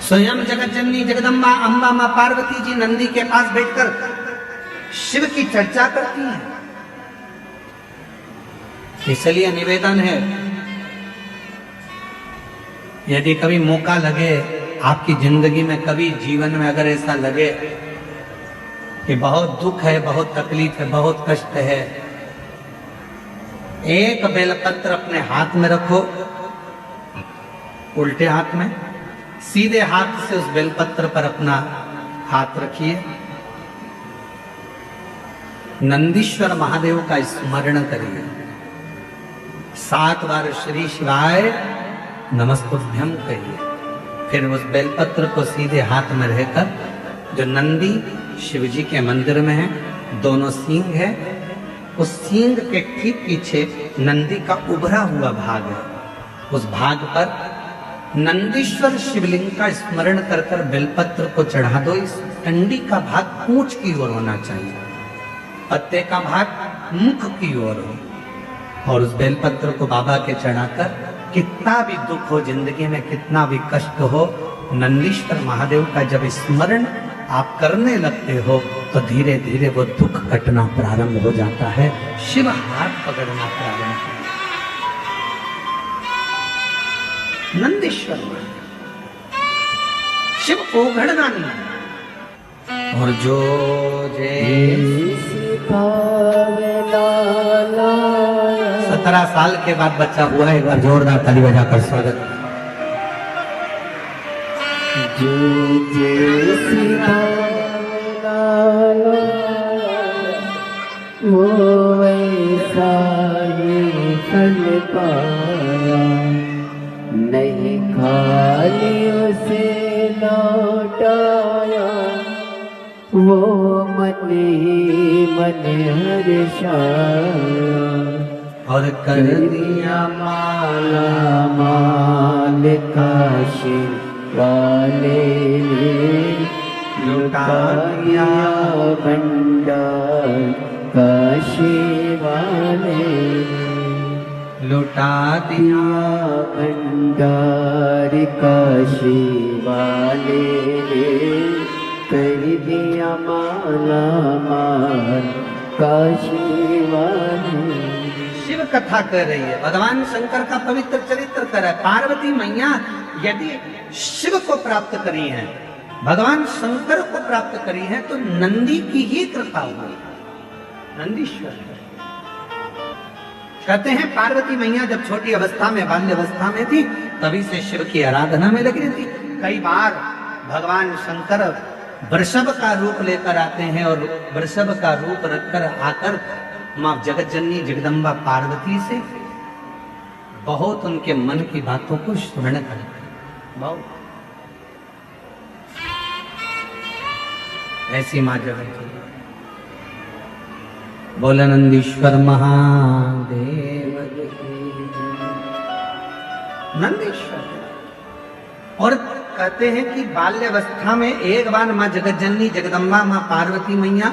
स्वयं जगत जननी जगदम्बा अम्बा मां पार्वती जी नंदी के पास बैठकर शिव की चर्चा करती हैं। इसलिए निवेदन है, यदि कभी मौका लगे आपकी जिंदगी में, कभी जीवन में अगर ऐसा लगे कि बहुत दुख है, बहुत तकलीफ है, बहुत कष्ट है, एक बेलपत्र अपने हाथ में रखो, उल्टे हाथ में, सीधे हाथ से उस बेलपत्र पर अपना हाथ रखिए, नंदीश्वर महादेव का स्मरण करिए, 7 बार श्री शिवाय नमस्तुभ्यं कहिए। फिर उस बेलपत्र को सीधे हाथ में रहकर, जो नंदी शिवजी के मंदिर में है, दोनों सींग है, उस सींग के ठीक पीछे नंदी का उभरा हुआ भाग है, उस भाग पर नंदीश्वर शिवलिंग का स्मरण कर कर बेलपत्र को चढ़ा दो। इस डंडी का भाग पूंछ की ओर होना चाहिए, पत्ते का भाग मुख की ओर हो, और उस बेलपत्र को बाबा के चढ़ाकर, कितना भी दुख हो जिंदगी में, कितना भी कष्ट हो, नंदीश्वर महादेव का जब स्मरण आप करने लगते हो तो धीरे धीरे वो दुख कटना प्रारंभ हो जाता है, शिव हाथ पकड़ना प्रारंभ हो। नंदीश्वर शिव ओघड़ना नहीं, और जो जे 17 साल के बाद बच्चा हुआ है, एक बार जोरदार ताली बजाकर स्वागत। वो वैसा ही फल पाया, नहीं खाली उसे लौटाया, वो मन ही मन हर्षाया, और कर दिया माला माल काशी वाले ने, लुटा दिया भंडार काशी वाले ने, लुटा दिया भंडार काशी वाले ने, कर दिया माला माल काशी वाले। शिव कथा कर रही है, भगवान शंकर का पवित्र चरित्र कर रहा है। पार्वती मैया यदि शिव को प्राप्त करी है, भगवान शंकर को प्राप्त करी है, तो नंदी की ही कृपा हुई, नंदीश्वर। कहते हैं पार्वती मैया जब छोटी अवस्था में, बाल्य अवस्था में थी, तभी से शिव की आराधना में लगी थी। कई बार भगवान शंकर वृषभ का रूप लेकर आते हैं, और वृषभ का रूप रखकर आकर मां जगत जननी जगदम्बा पार्वती से बहुत उनके मन की बातों को स्मरण करते हैं। बहुत ऐसी मां जगत जननी। बोले नंदीश्वर महादेव नंदीश्वर। और कहते हैं कि बाल्यावस्था में एक बार मां जगत जननी जगदम्बा मां पार्वती मैया,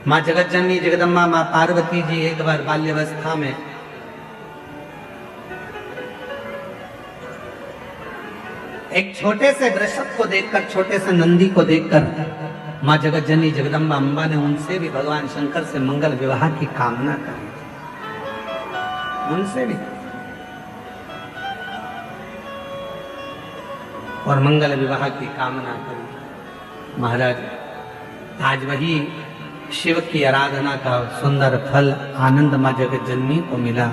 मां जगत जननी जगदम्बा मां पार्वती जी एक बार बाल्यावस्था में एक छोटे से वृषभ को देखकर, छोटे से नंदी को देखकर मां जगत जननी जगदम्बा अम्बा ने उनसे भी भगवान शंकर से मंगल विवाह की कामना करी, उनसे भी, और मंगल विवाह की कामना करी। महाराज आज वही शिव की आराधना का सुंदर फल आनंद मां जगत जननी को मिला।